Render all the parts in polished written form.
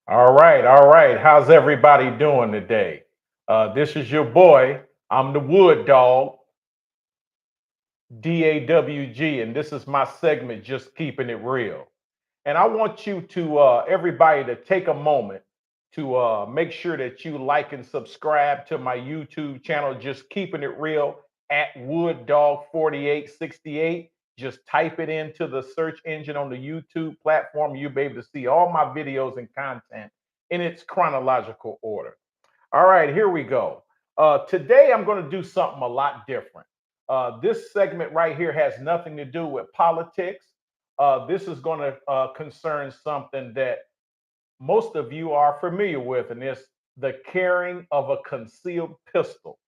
All right, all right. How's everybody doing today? This is your boy. I'm the Wood Dog, DAWG, and this is my segment, Just Keeping It Real. And I want you to, everybody, to take a moment to make sure that you like and subscribe to my YouTube channel, Just Keeping It Real at Wood Dog 4868. Just type it into the search engine on the YouTube platform. You'll be able to see all my videos and content in its chronological order. All right, here we go. Today, I'm going to do something a lot different. This segment right here has nothing to do with politics. This is going to concern something that most of you are familiar with, and it's the carrying of a concealed pistol.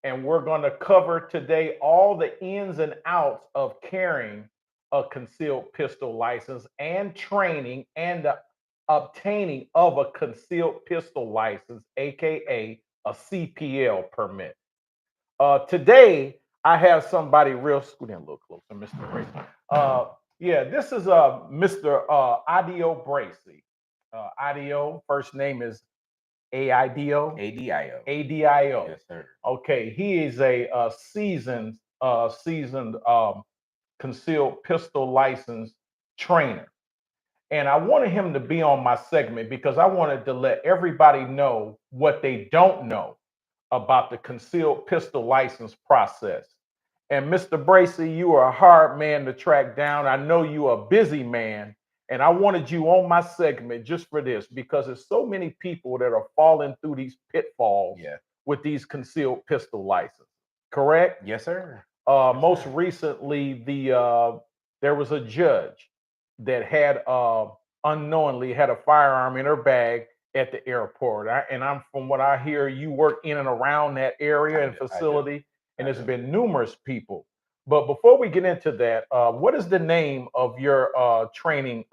And we're going to cover today all the ins and outs of carrying a concealed pistol license and training and the obtaining of a concealed pistol license, aka a CPL permit. Today, I have somebody real. Scoot in a little closer, Mr. Bracey. Yeah, this is Mr. Adio Bracey. Adio, first name is AIDO. ADIO. ADIO. Yes, sir. Okay, he is a, seasoned concealed pistol license trainer. And I wanted him to be on my segment because I wanted to let everybody know what they don't know about the concealed pistol license process. And Mr. Bracey, you are a hard man to track down. I know you are a busy man. And I wanted you on my segment just for this because there's so many people that are falling through these pitfalls Yeah. with these concealed pistol licenses. Correct? Yes, sir. Most recently, there was a judge that had unknowingly had a firearm in her bag at the airport. And I'm from what I hear, you work in and around that area and I do. facility, and there's been numerous people. But before we get into that, what is the name of your training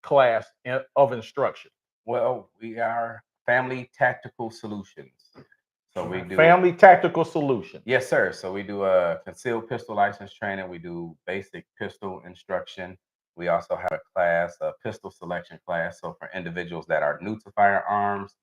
class of instruction? Well, we are Family Tactical Solutions. So we do. Family Tactical Solution. Yes, sir. So we do a concealed pistol license training. We do basic pistol instruction. We also have a class, a pistol selection class. So for individuals that are new to firearms,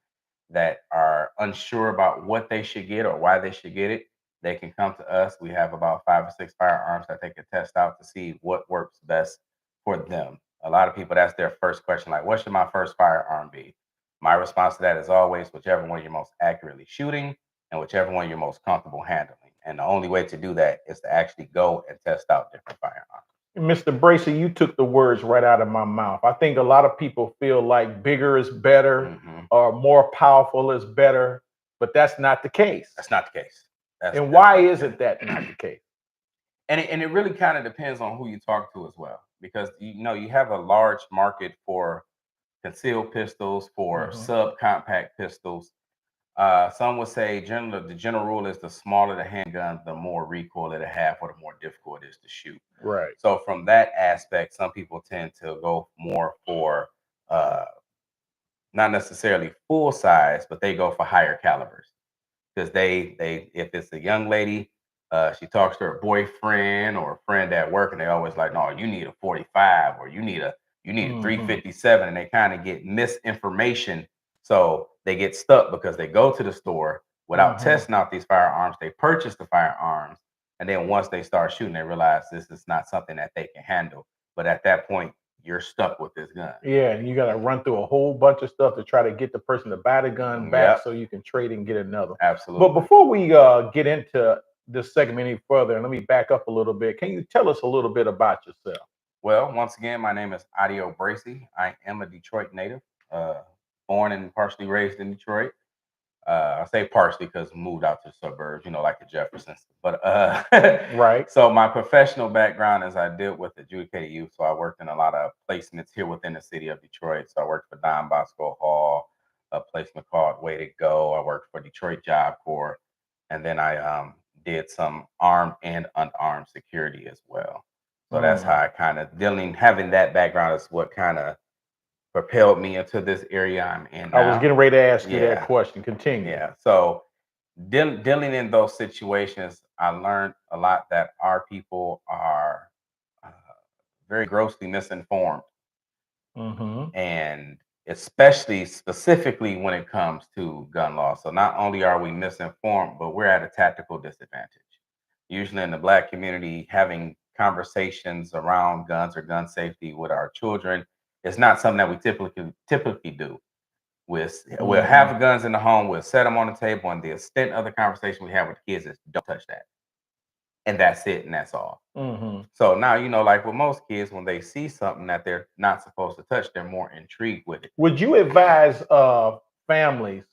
that are unsure about what they should get or why they should get it, they can come to us. We have about 5 or 6 firearms that they can test out to see what works best for them. A lot of people, that's their first question, like, what should my first firearm be? My response to that is always whichever one you're most accurately shooting and whichever one you're most comfortable handling. And the only way to do that is to actually go and test out different firearms. Mr. Bracey, you took the words right out of my mouth. I think a lot of people feel like bigger is better or more powerful is better, but that's not the case. That's not the case. And why isn't that not the case? And it really kind of depends on who you talk to as well, because you have a large market for concealed pistols, for subcompact pistols. Some would say the general rule is the smaller the handgun, the more recoil it'll have, or the more difficult it is to shoot. Right. So from that aspect, some people tend to go more for not necessarily full size, but they go for higher calibers because they if it's a young lady, she talks to her boyfriend or a friend at work, and they always like, no, you need a 45 or you need a 357, and they kind of get misinformation. So they get stuck because they go to the store without testing out these firearms. They purchase the firearms, and then once they start shooting, they realize this is not something that they can handle. But at that point, you're stuck with this gun. Yeah, and you got to run through a whole bunch of stuff to try to get the person to buy the gun back so you can trade and get another. Absolutely. But before we get into this segment any further, let me back up a little bit. Can you tell us a little bit about yourself? Well, once again, my name is Adio Bracey. I am a Detroit native, born and partially raised in Detroit. I say partially because moved out to the suburbs, like the Jeffersons. But right. So my professional background is I deal with adjudicated youth. So I worked in a lot of placements here within the city of Detroit. So I worked for Don Bosco Hall, a placement called Way to Go. I worked for Detroit Job Corps, and then I did some armed and unarmed security as well. So that's how I kind of having that background is what kind of propelled me into this area I'm in now. I was getting ready to ask you that question. Continue. Yeah. So dealing in those situations, I learned a lot that our people are very grossly misinformed. And especially specifically when it comes to gun law. So not only are we misinformed, but we're at a tactical disadvantage. Usually in the Black community, having conversations around guns or gun safety with our children is not something that we typically do. We'll have the guns in the home, we'll set them on the table, and the extent of the conversation we have with the kids is don't touch that. And that's it, and that's all. So now, like with most kids, when they see something that they're not supposed to touch, they're more intrigued with it. Would you advise families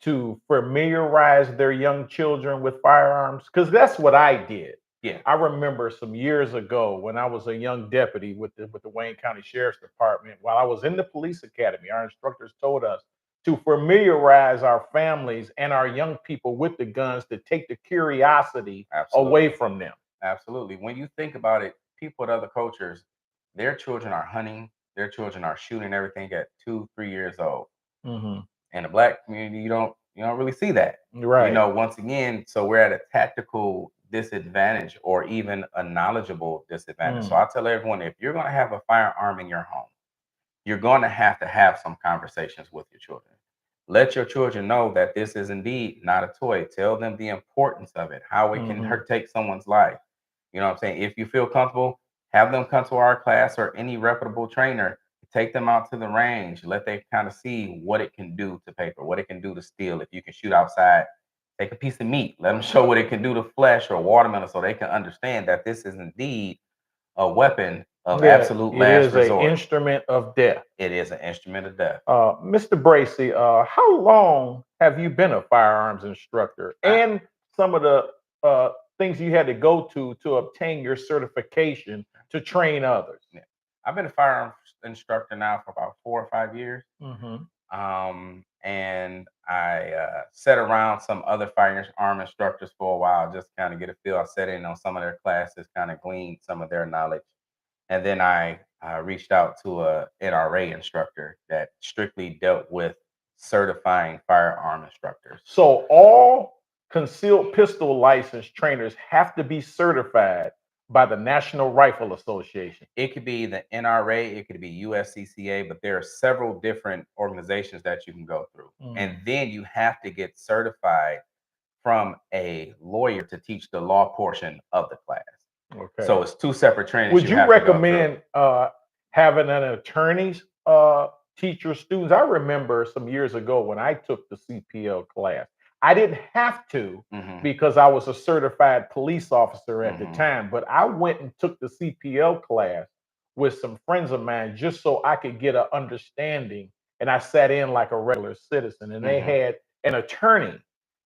to familiarize their young children with firearms? Because that's what I did. Yeah. I remember some years ago when I was a young deputy with the Wayne County Sheriff's Department. While I was in the police academy, our instructors told us to familiarize our families and our young people with the guns to take the curiosity away from them. Absolutely. When you think about it, people with other cultures, their children are hunting, their children are shooting everything at 2, 3 years old. In the Black community, you don't really see that. Right. Once again, so we're at a tactical disadvantage or even a knowledgeable disadvantage. So I tell everyone, if you're going to have a firearm in your home, you're going to have some conversations with your children. Let your children know that this is indeed not a toy. Tell them the importance of it, how it can take someone's life. You know what I'm saying? If you feel comfortable, have them come to our class or any reputable trainer. Take them out to the range. Let them kind of see what it can do to paper, what it can do to steel. If you can shoot outside, take a piece of meat. Let them show what it can do to flesh or watermelon so they can understand that this is indeed a weapon of absolute last resort. It is an instrument of death. It is an instrument of death. Mr. Bracey, how long have you been a firearms instructor? And some of the things you had to go to obtain your certification to train others? Yeah. I've been a firearms instructor now for about 4 or 5 years. And I sat around some other firearm instructors for a while, just kind of get a feel. I sat in on some of their classes, kind of gleaned some of their knowledge. And then I reached out to a NRA instructor that strictly dealt with certifying firearm instructors. So all concealed pistol license trainers have to be certified by the National Rifle Association. It could be the NRA, it could be USCCA, but there are several different organizations that you can go through. And then you have to get certified from a lawyer to teach the law portion of the class. Okay. So it's two separate trainings. Would you recommend having an attorney teach your students? I remember some years ago when I took the CPL class. I didn't have to because I was a certified police officer at the time, but I went and took the CPL class with some friends of mine just so I could get an understanding. And I sat in like a regular citizen, and they had an attorney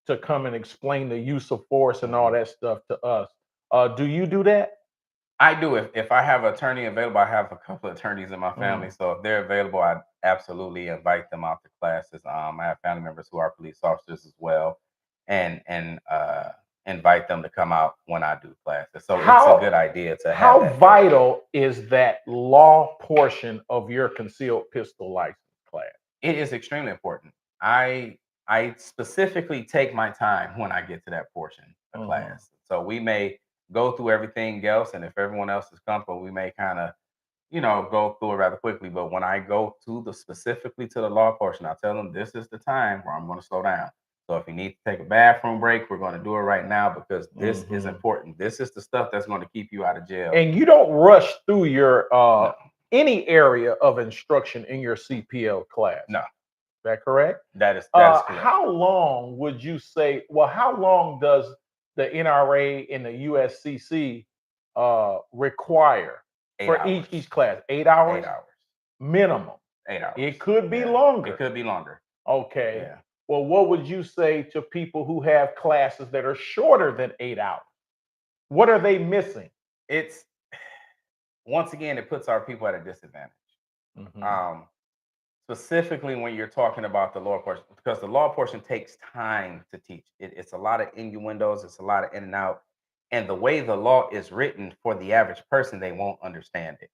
to come and explain the use of force and all that stuff to us. Do you do that? I do. If I have an attorney available, I have a couple of attorneys in my family. So if they're available, I absolutely invite them out to classes. I have family members who are police officers as well, and invite them to come out when I do classes. So it's a good idea to have. How vital is that law portion of your concealed pistol license class? It is extremely important. I specifically take my time when I get to that portion of class. So we may go through everything else, and if everyone else is comfortable, we may kind of go through it rather quickly. But when I go to specifically to the law portion, I tell them this is the time where I'm going to slow down. So if you need to take a bathroom break, we're going to do it right now because this is important. This is the stuff that's going to keep you out of jail. And you don't rush through your any area of instruction in your CPL class. No. Is that correct? That is correct. How long would you say? Well, how long does the NRA and the USCC require for each class? 8 hours? 8 hours. Minimum. 8 hours. It could be longer. It could be longer. Okay. Yeah. Well, what would you say to people who have classes that are shorter than 8 hours? What are they missing? It's once again, it puts our people at a disadvantage. Specifically when you're talking about the law portion, because the law portion takes time to teach. It's a lot of innuendos, it's a lot of in and out. And the way the law is written for the average person, they won't understand it.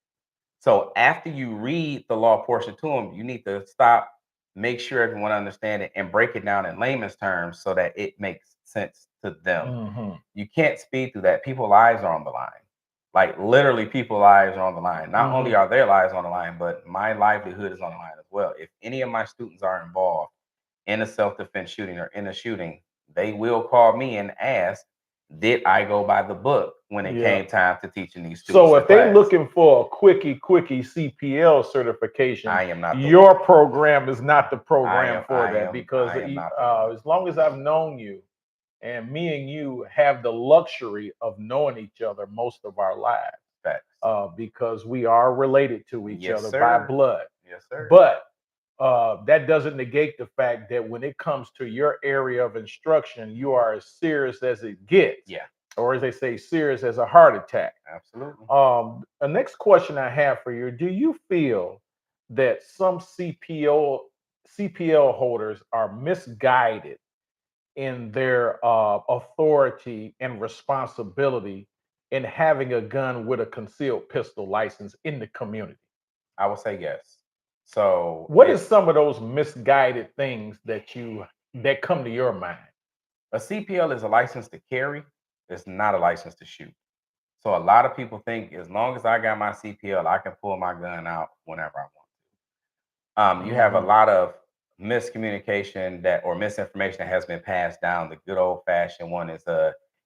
So after you read the law portion to them, you need to stop, make sure everyone understands it, and break it down in layman's terms so that it makes sense to them. You can't speed through that. People's lives are on the line. Like literally, people's lives are on the line. Not only Mhm. are their lives on the line, but my livelihood is on the line as well. If any of my students are involved in a self-defense shooting or in a shooting, they will call me and ask, did I go by the book when it Yeah. came time to teaching these students So the if they class? looking for a quickie CPL certification, I am not the one. your program is not the program for that because I am not the one. as long as I've known you, and me and you have the luxury of knowing each other most of our lives, Facts. because we are related to each Yes, other by sir. blood. Yes, sir. But that doesn't negate the fact that when it comes to your area of instruction, you are as serious as it gets, Yeah, or as they say, serious as a heart attack. absolutely. The next question I have for you: do you feel that some CPL holders are misguided in their authority and responsibility in having a gun with a concealed pistol license in the community? I would say yes. So What is some of those misguided things that come to your mind? a CPL is a license to carry. It's not a license to shoot. So a lot of people think as long as I got my CPL, I can pull my gun out whenever I want. You have a Mhm. lot of miscommunication that or misinformation that has been passed down. The good old fashioned one is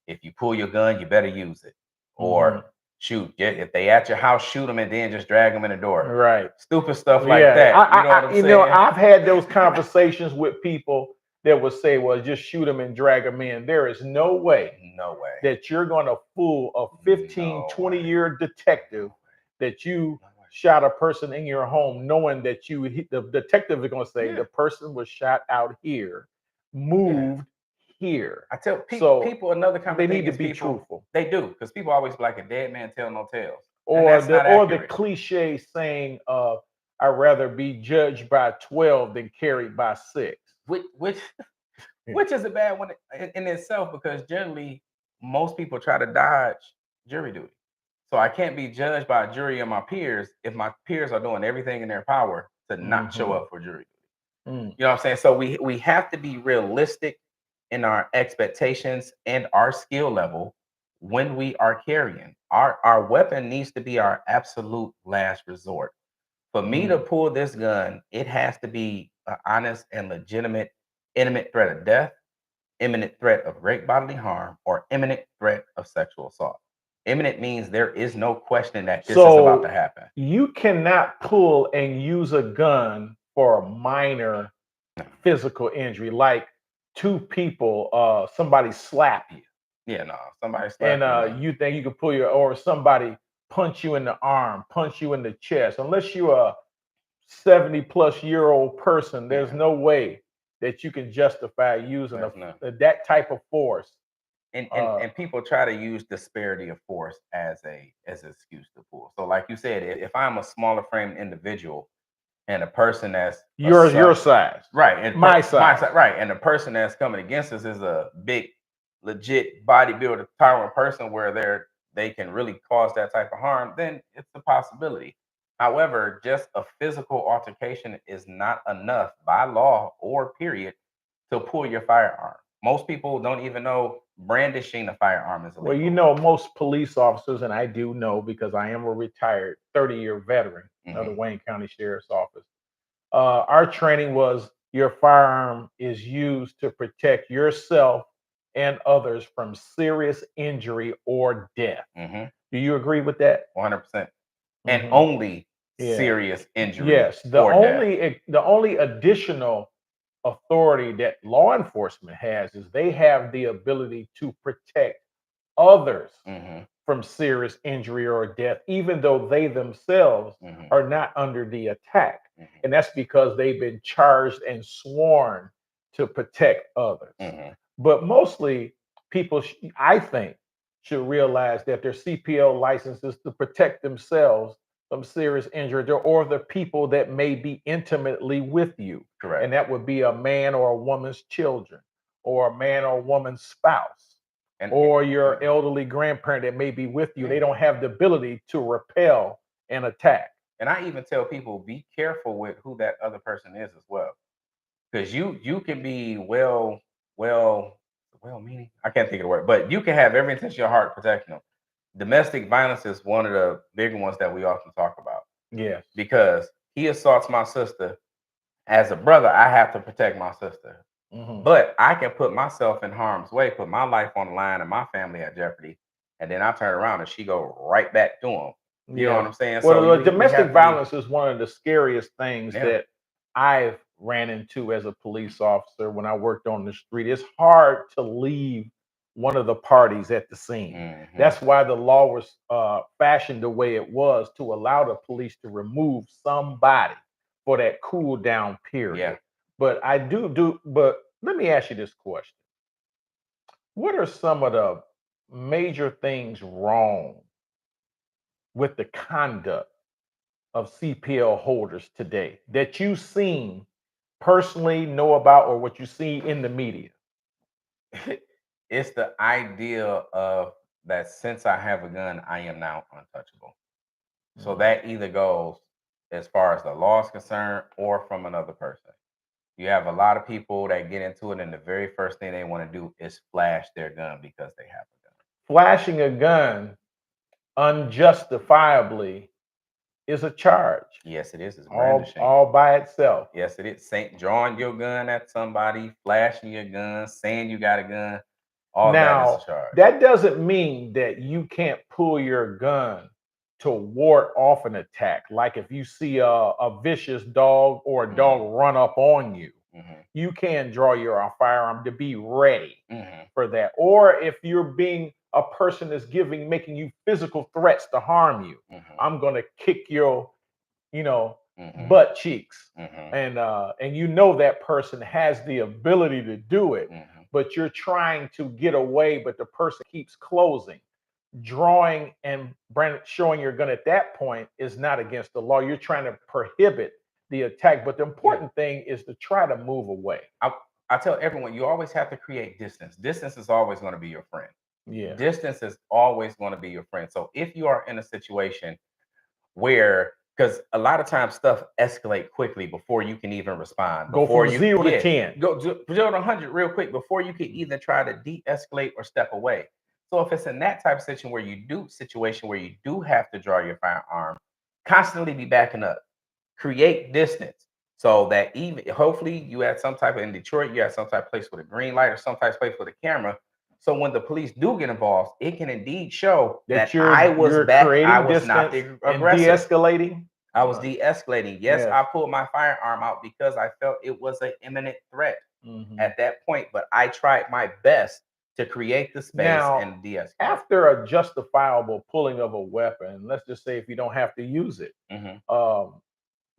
if you pull your gun, you better use it. Or Mhm. shoot, if they at your house, shoot them and then just drag them in the door. Right. Stupid stuff like Yeah, that. You know what I'm saying? I've had those conversations with people that would say, "Well, just shoot them and drag them in." There is no way No way. that you're going to fool a 15, No 20 way. year detective that you No way. shot a person in your home, knowing that the detective is going to say Yeah. the person was shot out here, Yeah. moved here. I tell So people another common they thing need to is be people truthful. they do because people always be like a dead man tell no tales, and Or that's the not or the accurate. cliche saying, "I'd rather be judged by 12 than carried by 6." Which Yeah. which is a bad one in itself because generally most people try to dodge jury duty. So I can't be judged by a jury of my peers if my peers are doing everything in their power to not show Mhm. up for jury duty. Mm. You know what I'm saying? So we have to be realistic in our expectations and our skill level when we are carrying. Our weapon needs to be our absolute last resort. For me to Mm. pull this gun, it has to be an honest and legitimate imminent threat of death, imminent threat of great bodily harm, or imminent threat of sexual assault. Imminent means there is no question that this is about to So happen. you cannot pull and use a gun for a minor physical injury, like two people, somebody slap you, Yeah, no, somebody and slap you, no. you think you can pull your, or somebody punch you in the arm, punch you in the chest, unless you're a 70-plus-year-old person, there's Yeah, no way that you can justify using there's none. that type of force. and and Uh, and people try to use disparity of force as an excuse to pull. So, like you said, if I'm a smaller framed individual and a person that's your size, right, and my my size. side, right, and the person that's coming against us is a big, legit bodybuilder, towering person where they can really cause that type of harm, then it's a possibility. However, just a physical altercation is not enough by law or period to pull your firearm. Most people don't even know brandishing a firearm is Well, illegal. most police officers, and I do know because I am a retired 30-year veteran of the Hmm. Wayne County Sheriff's Office. Our training was your firearm is used to protect yourself and others from serious injury or death. Hmm. Do you agree with that? 100%. And Hmm. only Yeah. serious injury Yes. or death. The only additional authority that law enforcement has is they have the ability to protect others Hmm. from serious injury or death, even though they themselves Hmm. are not under the attack. Hmm. And that's because they've been charged and sworn to protect others. Hmm. But mostly, people, I think, should realize that their CPL license is to protect themselves from serious injury or the people that may be intimately with you. And Correct. that would be a man or a woman's children, or a man or woman's spouse, And or your yeah, elderly grandparent that may be with you. They yeah. don't have the ability to repel an attack. And I even tell people be careful with who that other person is as well, because you can be well meaning. I can't think of the word, but you can have every intention of your heart protecting them. Domestic violence is one of the bigger ones that we often talk about Yes. because he assaults my sister. As a brother, I have to protect my sister. Hmm. But I can put myself in harm's way, put my life on the line and my family at jeopardy, and then I turn around and she go right back to him. You know what Yes. I'm saying? Well, So we domestic have to be, violence is one of the scariest things yeah. that I've ran into as a police officer when I worked on the street. It's hard to leave one of the parties at the scene. Hmm. That's why the law was fashioned the way it was, to allow the police to remove somebody for that cool down Yeah. period. But but let me ask you this question. What are some of the major things wrong with the conduct of CPL holders today that you've seen, personally know about, or what you see in the media? It's the idea of that since I have a gun, I am now untouchable. So Mhm. that either goes as far as the law is concerned or from another person. You have a lot of people that get into it, and the very first thing they want to do is flash their gun because they have a gun. Flashing a gun unjustifiably is a charge Yes, it is. It's all brandishing. all by itself. Yes, it is. Drawing your gun at somebody, flashing your gun, saying you got a gun, all that is a Now, charge. that doesn't mean that you can't pull your gun to ward off an attack. Like if you see a vicious dog or a Hmm. dog run up on you, Hmm. you can draw your firearm to be ready Hmm. for that. Or if you're being a person that's making you physical threats to harm you, Hmm. I'm gonna kick your, you know, Hmm. butt cheeks. Hmm. And you know that person has the ability to do it, Hmm. but you're trying to get away, but the person keeps closing. Drawing and showing your gun at that point is not against the law. You're trying to prohibit the attack. But the Yeah. important thing is to try to move away. I, I tell everyone you always have to create distance. Distance is always going to be your friend. Yeah. Distance is always going to be your friend. So if you are in a situation where, because a lot of times stuff escalate quickly before you can even respond, Go before from you, 0 to 10. go to 0 to 100 real quick before you can even try to de-escalate or step away. So if it's in that type of situation where you do have to draw your firearm, constantly be backing up, create distance so that even hopefully you had some type of, in Detroit, you had some type of place with a green light or some type of place with a camera. So when the police do get involved, it can indeed show That that I creating was not distance the and aggressor. de-escalating. I was de-escalating. Yes, Yes. I pulled my firearm out because I felt it was an imminent threat Mhm. at that point, but I tried my best to create the space Now, and de-escalate. after a justifiable pulling of a weapon, let's just say if you don't have to use it, Hmm. um,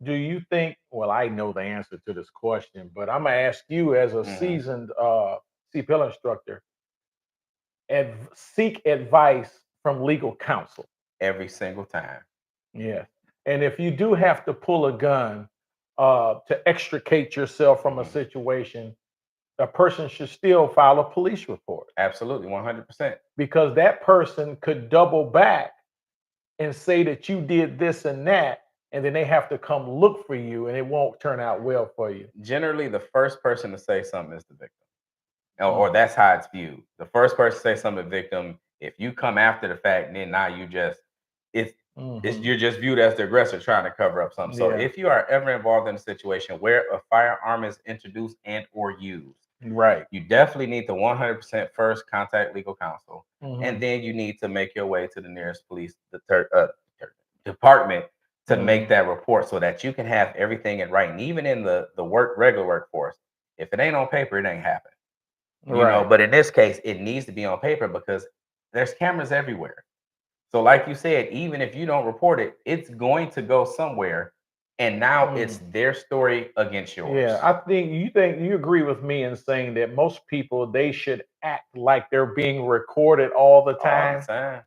do you think? Well, I know the answer to this question, but I'm gonna ask you as a Hmm. seasoned CPL instructor: seek advice from legal counsel. Every single time. Yeah, and if you do have to pull a gun to extricate yourself from a Hmm. situation, a person should still file a police report, Absolutely, 100%. because that person could double back and say that you did this and that, and then they have to come look for you, and it won't turn out well for you. Generally, the first person to say something is the victim. Or Mm. that's how it's viewed. The first person to say something to the victim, if you come after the fact, then now it's Hmm. you're just viewed as the aggressor trying to cover up something. So Yeah, if you are ever involved in a situation where a firearm is introduced and or used, right. you definitely need to 100% first contact legal counsel, and Hmm. then you need to make your way to the nearest police department to make Hmm. that report so that you can have everything in writing. Even in the regular workforce, if it ain't on paper, it ain't happening. Right. But in this case, it needs to be on paper because there's cameras everywhere. So, like you said, even if you don't report it, it's going to go somewhere. And now it's Mm. their story against Yeah, yours I think you agree with me in saying that most people, they should act like they're being recorded all the all the time. time.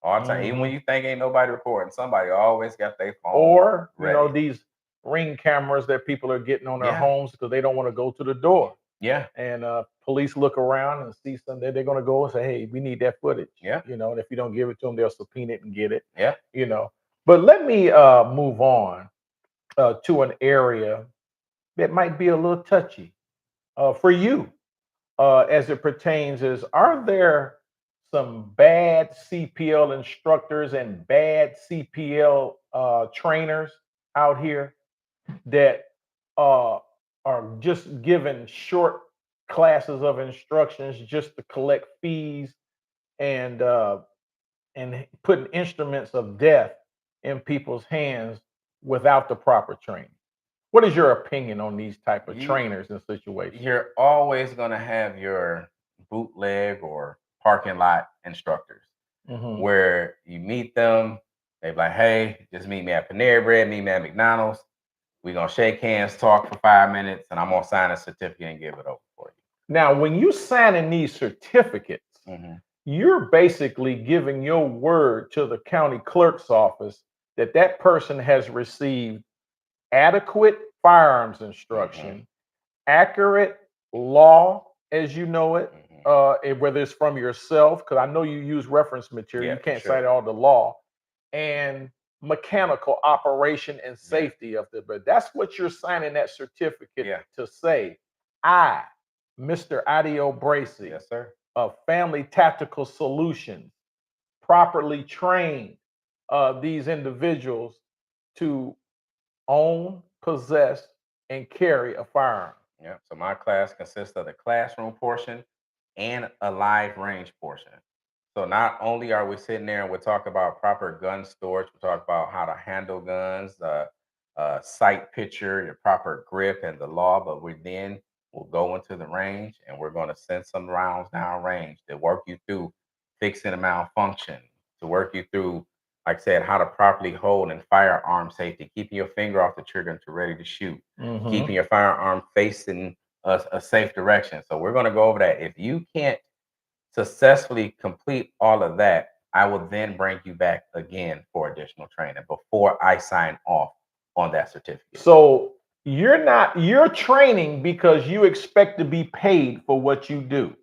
All the time. Even when Hmm. you think ain't nobody recording, somebody always got their phone Or ready. these ring cameras that people are getting on their Yeah. homes because they don't want to go to the door. Yeah. And police look around and see something, they're going to go and say, "Hey, we need that footage." Yeah. And if you don't give it to them, they'll subpoena it and get it. Yeah. You know. But let me move on to an area that might be a little touchy for you, as it pertains. Is, are there some bad CPL instructors and bad CPL trainers out here that uh, are just giving short classes of instructions just to collect fees and putting instruments of death in people's hands without the proper training. What is your opinion on these type of You trainers and situations? you're always gonna have your bootleg or parking lot instructors Hmm. where you meet them, they be like, hey, just meet me at Panera Bread, meet me at McDonald's. We're gonna shake hands, talk for 5 minutes, and I'm gonna sign a certificate and give it over for Now, when you signing these certificates, you. you're basically giving your word to the county clerk's office that that person has received adequate firearms Hmm. instruction, accurate law as you know it, Hmm. whether it's from yourself, because I know you use reference material, Yeah, you for can't cite sure. all the law, and mechanical operation and Yeah, safety of the, but that's what you're signing that certificate yeah, to say. I, Mr. Adio Bracey, yes, sir. of Family Tactical Solutions, properly trained these individuals to own, possess, and carry a firearm. Yeah. So my class consists of the classroom portion and a live range portion. So not only are we sitting there and we're talking about proper gun storage, we talk about how to handle guns, sight picture, your proper grip, and the law, but we then will go into the range and we're going to send some rounds down range to work you through fixing a malfunction, to work you through, like I said, how to properly hold and firearm safety, keeping your finger off the trigger until ready to shoot, Mm-hmm. keeping your firearm facing a safe direction. So we're going to go over that. If you can't successfully complete all of that, I will then bring you back again for additional training before I sign off on that certificate. So you're training because you expect to be paid for what you do.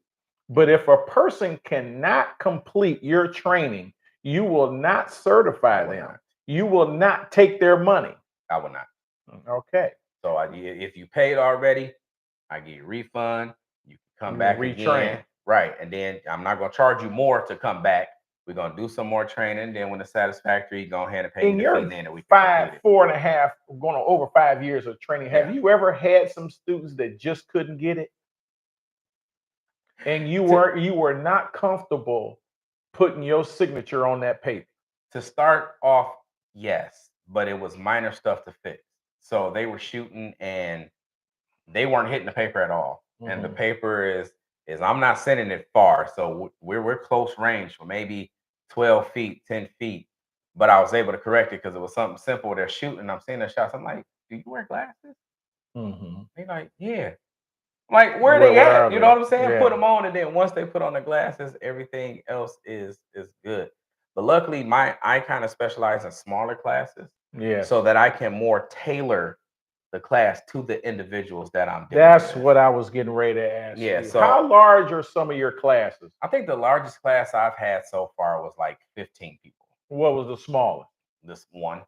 But Mhm. if a person cannot complete your training, you will not I certify will them. not. You will not take their money. I will not. Okay. So if you paid already, I give you a refund. You can come You will back retrain. again, right? And then I'm not going to charge you more to come back. We're going to do some more training. Then when it's satisfactory, go ahead and pay you In the fee. your Then that we can five, complete it. 4.5, going on over 5 years of training, have Yeah. you ever had some students that just couldn't get it? And you To, were not comfortable putting your signature on that paper. to start off, yes, but it was minor stuff to fix. So they were shooting and they weren't hitting the paper at all. And the Mhm. paper is I'm not sending it far, so we're close range for maybe 12 feet, 10 feet. But I was able to correct it because it was something simple. They're shooting. I'm seeing their shots. I'm like, do you wear glasses? Mhm. They like, yeah. I'm like, where Where they where at? are You know they? what I'm saying? Put Yeah. them on, and then once they put on the glasses, everything else is good. But luckily, I kind of specialize in smaller classes Yes. so that I can more tailor the class to the individuals that I'm dealing That's with. what I was getting ready to ask Yeah, you. How so large are some of your classes? I think the largest class I've had so far was like 15 people. What was the smallest? This one.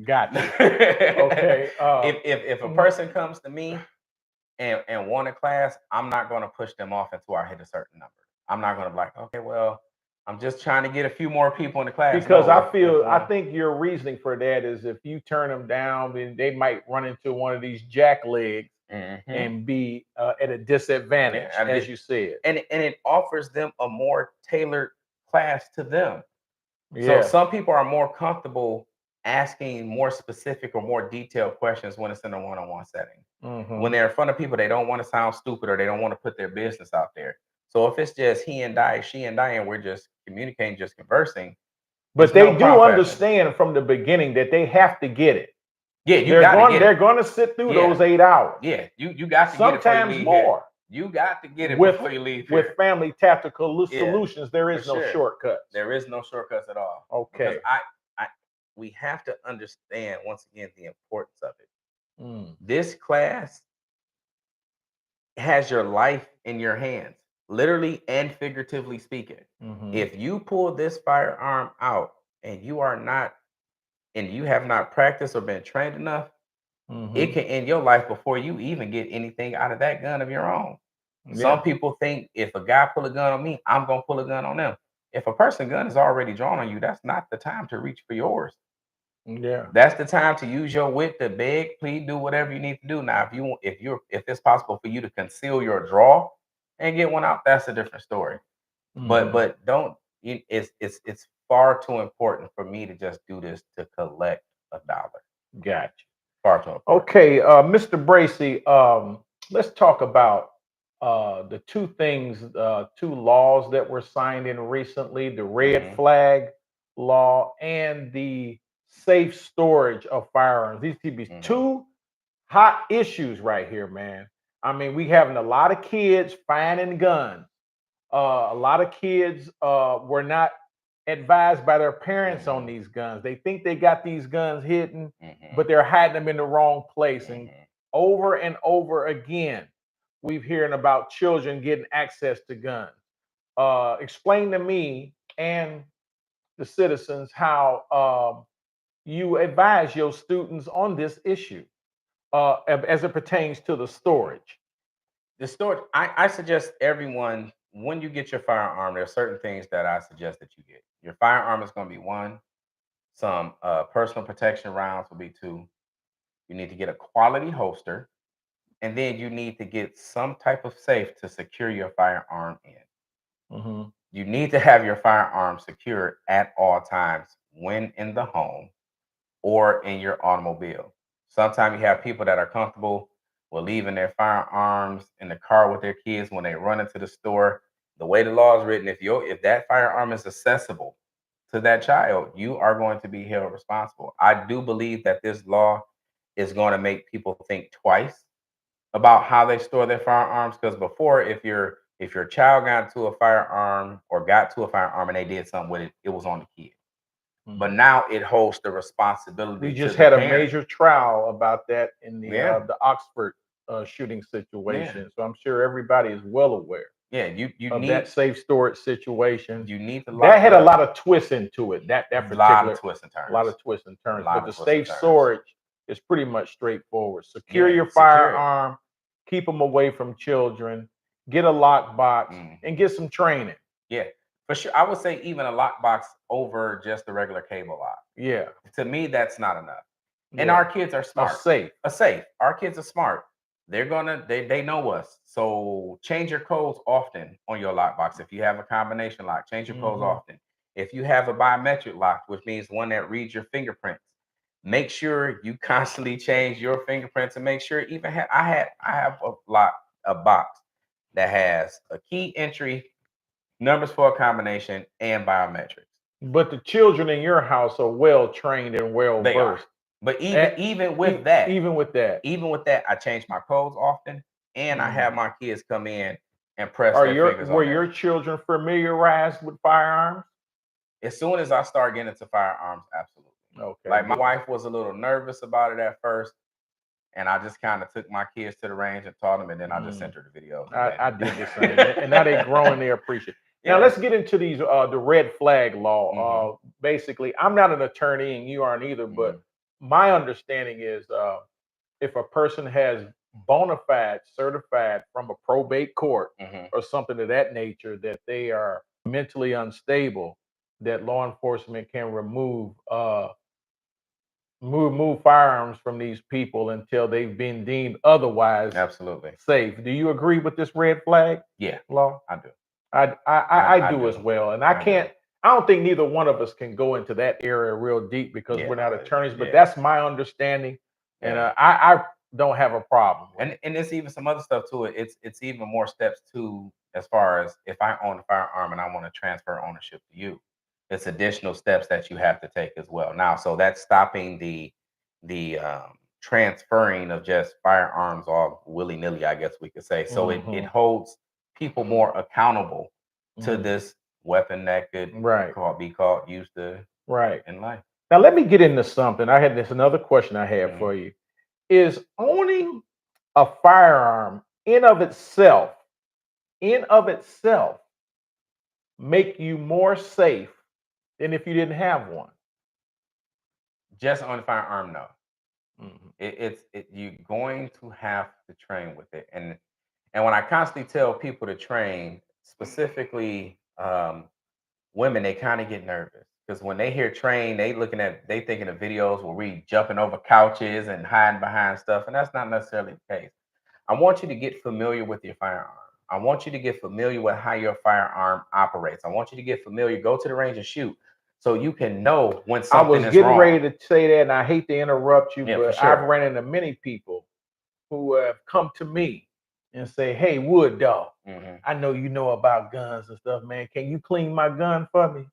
Got you. Okay. If a Mhm. person comes to me and want a class, I'm not going to push them off until I hit a certain number. I'm not going to be like, okay, well, I'm just trying to get a few more people in the class. Because No, if I one, think your reasoning for that is if you turn them down, then they might run into one of these jack legs hmm and be at a yeah, disadvantage, as you said. and it offers them a more tailored class to them. So Yes. some people are more comfortable asking more specific or more detailed questions when it's in a one-on-one setting. When Hmm. they're in front of people, they don't want to sound stupid or they don't want to put their business out there. So if it's just he and I, she and I, and we're just communicating, just conversing, it's But no they do problem for that. understand from the beginning that they have to get it. Yeah, you got to get They're it. going to sit through Yeah, those 8 hours, yeah, you got to get it before you sometimes leave here. more. You got to get it With before you leave with here. family tactical Yeah, solutions, there for is no sure. shortcuts. There is no shortcuts at all because Okay. I we have to understand once again the importance of it. Mm. This class has your life in your hands, literally and figuratively speaking. Hmm. If you pull this firearm out and you are not and you have not practiced or been trained enough, it Hmm. can end your life before you even get anything out of that gun of your own. Some people think if a guy pull a gun on me, I'm gonna pull a gun on them. If a person gun is already drawn on you, that's not the time to reach for yours. Yeah. That's the time to use your wit to beg, plead, do whatever you need to do. Now, if it's possible for you to conceal your draw and get one out, that's a different story. But don't. It's far too important for me to just do this to collect $1. Gotcha. Far too important. Okay, Mr. Bracey, let's talk about the two things, two laws that were signed in recently: the red flag law and the safe storage of firearms. These could be two hot issues right here, man. I mean, we having a lot of kids finding guns. A lot of kids were not advised by their parents on these guns. They think they got these guns hidden, but they're hiding them in the wrong place. And over again, we've hearing about children getting access to guns. Explain to me and the citizens how you advise your students on this issue as it pertains to the storage. The storage, I suggest everyone, when you get your firearm, there are certain things that I suggest that you get. Your firearm is going to be one. Some personal protection rounds will be two. You need to get a quality holster, and then you need to get some type of safe to secure your firearm in. You need to have your firearm secured at all times when in the home or in your automobile. Sometimes you have people that are comfortable with leaving their firearms in the car with their kids when they run into the store. The way the law is written, if that firearm is accessible to that child, you are going to be held responsible. I do believe that this law is going to make people think twice about how they store their firearms, because before, if your child got to a firearm or got to a firearm and they did something with it, it was on the kid. But now it holds the responsibility. We just to the had a parent. major trial about that in the Oxford shooting situation. So I'm sure everybody is well aware. You of need that safe storage situation. You need to That had a lot of twists into it. That particular lot of twists and turns. a lot of twists and turns. Lot But of the twists and safe turns. storage is pretty much straightforward. Secure Yeah, your secure it. firearm, keep them away from children, get a lockbox, and get some training. Yeah, for sure. I would say even a lockbox over just the regular cable lock. Yeah. To me, that's not enough. And our kids are smart. Safe. A safe. Our kids are smart. They know us. So change your codes often on your lockbox. If you have a combination lock, change your codes often. If you have a biometric lock, which means one that reads your fingerprints, make sure you constantly change your fingerprints and make sure I have a box that has a key entry, numbers for a combination, and biometrics. But the children in your house are well trained and well versed. But even with that, I change my codes often, and I have my kids come in and press their fingers on Were there. your children familiarized with firearms? As soon as I start getting into firearms, absolutely. Okay. Like my wife was a little nervous about it at first, and I just kind of took my kids to the range and taught them, and then I just sent her the videos. I did the same, and now they're growing. They appreciate. Now let's get into these the red flag law. Basically, I'm not an attorney, and you aren't either. But my understanding is, if a person has bona fide certified from a probate court or something of that nature that they are mentally unstable, that law enforcement can remove move firearms from these people until they've been deemed otherwise safe. Do you agree with this red flag law? I do. I do as well, and I don't think neither one of us can go into that area real deep because we're not attorneys. But that's my understanding, and I don't have a problem. And there's even some other stuff to it. It's even more steps too, as far as if I own a firearm and I want to transfer ownership to you. It's additional steps that you have to take as well. Now, so that's stopping the transferring of just firearms all willy-nilly, I guess we could say. So it holds people more accountable to this weapon that could be used to in life. Now let me get into something. I had another question I have for you. Is owning a firearm in of itself make you more safe than if you didn't have one? Just on the firearm, no. You're going to have to train with it, and And when I constantly tell people to train, specifically women, they kind of get nervous because when they hear train, they thinking of videos where we jumping over couches and hiding behind stuff, and that's not necessarily the case. I want you to get familiar with your firearm. I want you to get familiar with how your firearm operates. I want you to get familiar, go to the range and shoot, so you can know when I something was is getting wrong. ready to say that, and I hate to interrupt you, Yeah, for but I've sure. ran into many people who have come to me and say, "Hey, Wood Dog, Mhm. I know you know about guns and stuff, man. Can you clean my gun for me?"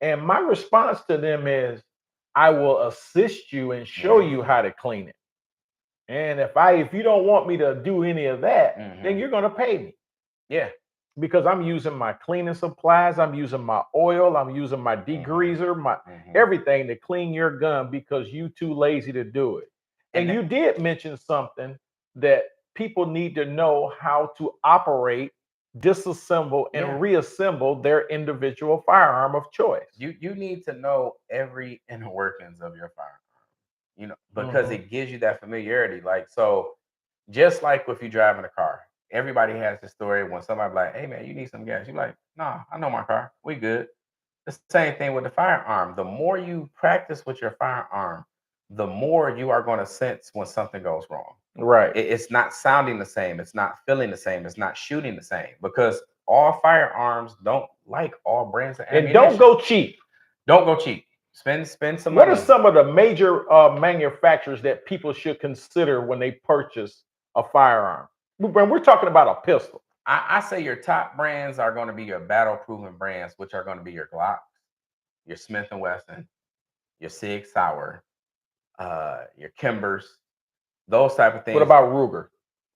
And my response to them is, "I will assist you and show Yeah. you how to clean it. And if you don't want me to do any of that, then Mhm. you're gonna pay me Yeah. because I'm using my cleaning supplies, I'm using my oil, I'm using my Mhm. degreaser, my Mhm. everything to clean your gun because you too lazy to do it." And And you did mention something that people need to know how to operate, disassemble, and yeah, reassemble their individual firearm of choice. you need to know every inner workings of your firearm. Because Hmm. it gives you that familiarity. Like, so just like if you driving a car, everybody has the story when somebody like, hey man, you need some gas. You're like, nah, I know my car. We good. The same thing with the firearm. The more you practice with your firearm, the more you are going to sense when something goes wrong. Right. It's not sounding the same. It's not feeling the same. It's not shooting the same because all firearms don't like all brands of And ammunition. don't go cheap. Don't go cheap. Spend some What are money. some of the major manufacturers that people should consider when they purchase a firearm? When we're talking about a pistol. I say your top brands are going to be your battle proven brands, which are going to be your Glock, your Smith and Wesson, your Sig Sauer, your Kimbers, those type of What things. about Ruger?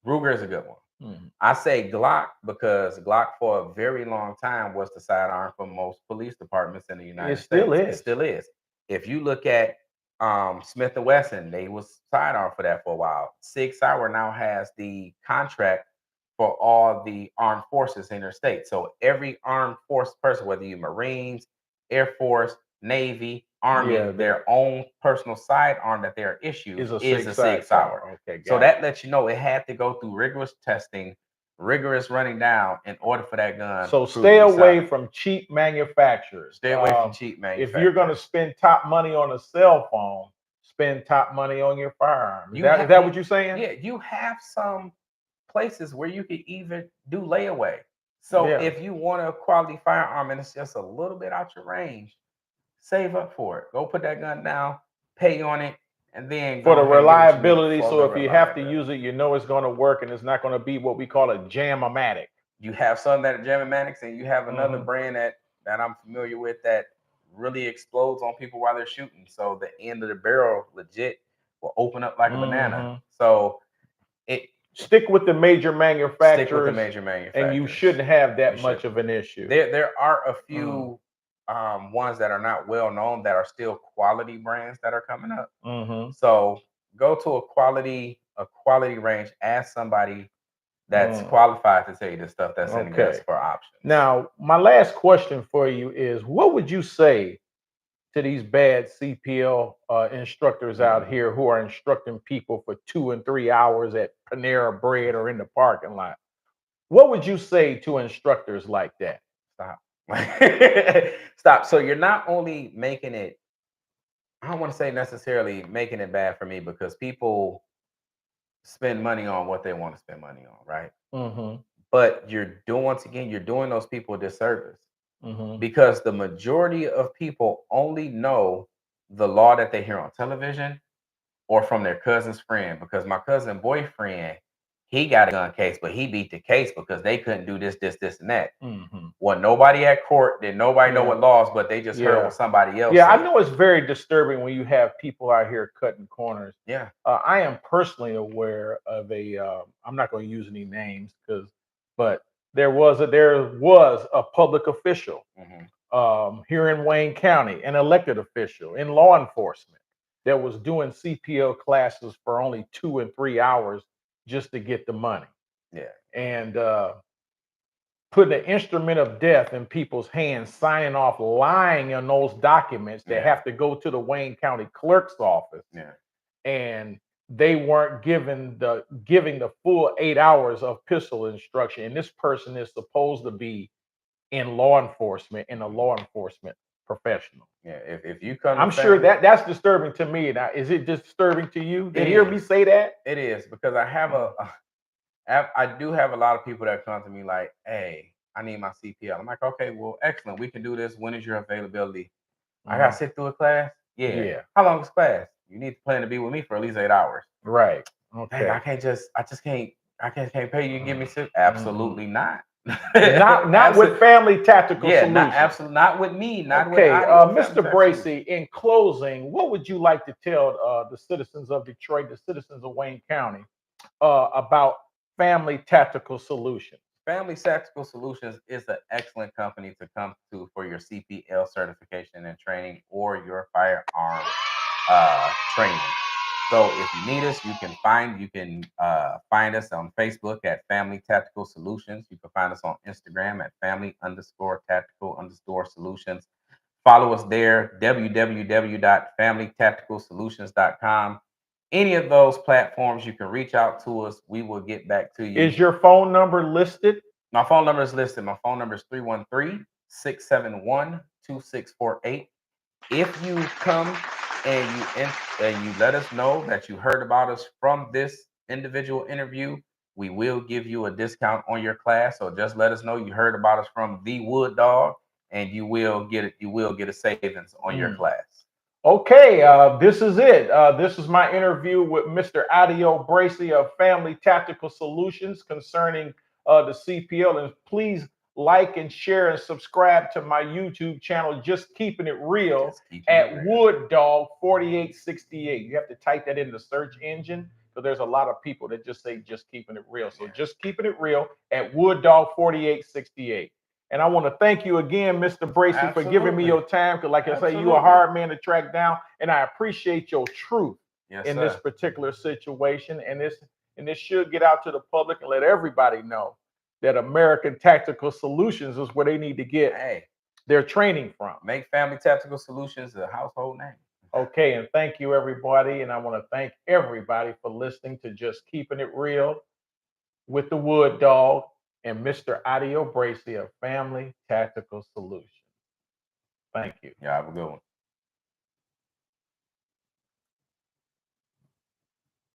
Ruger is a good one. Mhm. I say Glock because Glock for a very long time was the sidearm for most police departments in the It United still States. It is. still is. If you look at Smith and Wesson, they was sidearm for that for a while. Sig Sauer now has the contract for all the armed forces in their state. So every armed force person, whether you Marines, Air Force, Navy, Army, Yeah, their own personal sidearm that they're issued is a is Sig a Sig Sauer. Sauer. Okay, So got that lets you know it had to go through rigorous testing, rigorous running down in order for that it. gun So to prove to stay be away solid. from cheap manufacturers. Stay away from cheap If you're going to manufacturers. spend top money on a cell phone, spend top money on your firearm. Is You that have is that what you're saying? yeah, you have some places where you could even do layaway. So Yeah. if you want a quality firearm and it's just a little bit out your range, save up for it. Go put that gun down, pay on it, and then For go the ahead and get what you need reliability. for So the if you have to reliability. use it, you know it's going to work and it's not going to be what we call a jam-o-matic. You have some that are Germanmatics, and you have another Hmm. brand that I'm familiar with that really explodes on people while they're shooting. So the end of the barrel legit will open up like a banana. Hmm. So it Stick with the major stick with the manufacturers, major and you manufacturers. shouldn't have You that much shouldn't. of an issue. There are a Mm. few ones that are not well known that are still quality brands that are coming up. Hmm. So go to a quality range. Ask somebody that's Mm. qualified to tell you the stuff that's in the guns Okay. for options. Now, my last question for you is: what would you say to these bad CPL instructors out Mm-mm. here who are instructing people for 2 and 3 hours at Panera Bread or in the parking lot? What would you say to instructors like that? Stop. Stop. So you're not only making it, I don't want to say necessarily making it bad for me because people spend money on what they want to spend money on, right? Hmm. But once again, you're doing those people a disservice Hmm. because the majority of people only know the law that they hear on television or from their cousin's friend. Because my cousin boyfriend, he got a gun case, but he beat the case because they couldn't do this, and that. Hmm. Well, nobody at court, did nobody know Yeah. what laws, but they just heard Yeah. what somebody else Yeah, I said. know it's very disturbing when you have people out here cutting corners. Yeah. I am personally aware of a. I'm not going to use any names but there was a public official Hmm. here in Wayne County, an elected official in law enforcement that was doing CPL classes for only 2 and 3 hours just to get the money Yeah. and putting an instrument of death in people's hands, signing off, lying on those documents that Yeah. have to go to the Wayne County clerk's office Yeah. and they weren't giving the full 8 hours of pistol instruction, and this person is supposed to be in law enforcement and a law enforcement professional. Yeah, if you come to I'm sure family, that that's disturbing to me. Now, is it disturbing to you to it hear me is. say that? It is because I have I do have a lot of people that come to me like, hey, I need my CPL. I'm like, okay, well, excellent. We can do this. When is your availability? I gotta sit through a class. Yeah. Yeah. How long is class? You need to plan to be with me for at least 8 hours. Right. Dang, Okay. I just can't, can't pay you and give me six. Mhm. Absolutely not. Not with Family Tactical Yeah, not Solutions. absolutely not with me, not with Okay, Adio Family Mr. Tech Solutions. Bracey, in closing, what would you like to tell the citizens of Detroit, the citizens of Wayne County, about Family Tactical Solutions? Family Tactical Solutions is an excellent company to come to for your CPL certification and training or your firearm training. So if you need us, you can find us on Facebook at Family Tactical Solutions. You can find us on Instagram at family_tactical_solutions. Follow us there, www.familytacticalsolutions.com. Any of those platforms, you can reach out to us. We will get back to you. Is your phone number listed? My phone number is listed. My phone number is 313-671-2648. If you come and you let us know that you heard about us from this individual interview, we will give you a discount on your class. So just let us know you heard about us from the Wood Dog, and you will get it. You will get a savings on your class. Okay, this is it. This is my interview with Mr. Adio Bracey of Family Tactical Solutions concerning the CPL. And please like and share and subscribe to my YouTube channel, Just Keeping It Real, at Wood Dog 4868. You have to type that in the search engine because there's a lot of people that just say Just Keeping It Real. So Just Keeping It Real at Wood Dog 4868. And I want to thank you again, Mr. Bracey, for giving me your time. Because, like I say, you're a hard man to track down, and I appreciate your truth in this particular situation. And this should get out to the public and let everybody know that American Tactical Solutions is where they need to get their training from. Make Family Tactical Solutions a household name. Okay, and thank you, everybody. And I want to thank everybody for listening to Just Keeping It Real with the Wood Dog and Mr. Adio Bracey of Family Tactical Solutions. Thank you. Yeah, have a good one.